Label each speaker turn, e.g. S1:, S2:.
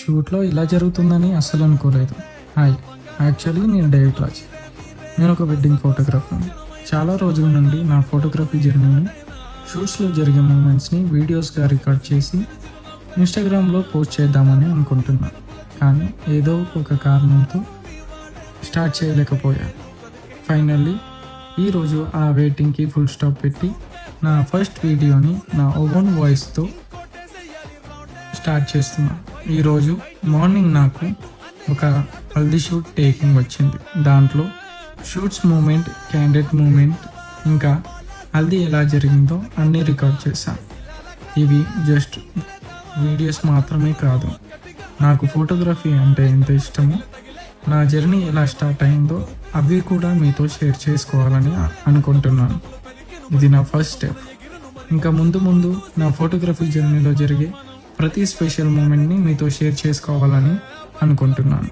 S1: షూట్లో ఇలా జరుగుతుందని అస్సలు అనుకోలేదు. హాయ్, యాక్చువల్లీ నేను డేవిడ్ రాజ్. నేను ఒక వెడ్డింగ్ ఫోటోగ్రాఫర్ని. చాలా రోజుల నుండి నా ఫోటోగ్రఫీ జర్నీని, షూట్స్లో జరిగే మూమెంట్స్ని వీడియోస్గా రికార్డ్ చేసి ఇన్స్టాగ్రామ్లో పోస్ట్ చేద్దామని అనుకుంటున్నాను. కానీ ఏదో ఒక కారణంతో స్టార్ట్ చేయలేకపోయాను. ఫైనల్లీ ఈరోజు ఆ వెయిటింగ్కి ఫుల్ స్టాప్ పెట్టి నా ఫస్ట్ వీడియోని నా ఓన్ వాయిస్తో స్టార్ట్ చేస్తున్నాను. ఈరోజు మార్నింగ్ నాకు ఒక హల్దీ షూట్ టేకింగ్ వచ్చింది. దాంట్లో షూట్స్ మూమెంట్, క్యాండిడేట్ మూమెంట్, ఇంకా హల్దీ ఎలా జరిగిందో అన్నీ రికార్డ్ చేశాను. ఇవి జస్ట్ వీడియోస్ మాత్రమే కాదు, నాకు ఫోటోగ్రఫీ అంటే ఎంత ఇష్టమో, నా జర్నీ ఎలా స్టార్ట్ అయిందో అవి కూడా మీతో షేర్ చేసుకోవాలని అనుకుంటున్నాను. ఇది నా ఫస్ట్ స్టెప్. ఇంకా ముందు ముందు నా ఫోటోగ్రఫీ జర్నీలో జరిగే ప్రతి స్పెషల్ మూమెంట్ని మీతో షేర్ చేసుకోవాలని అనుకుంటున్నాను.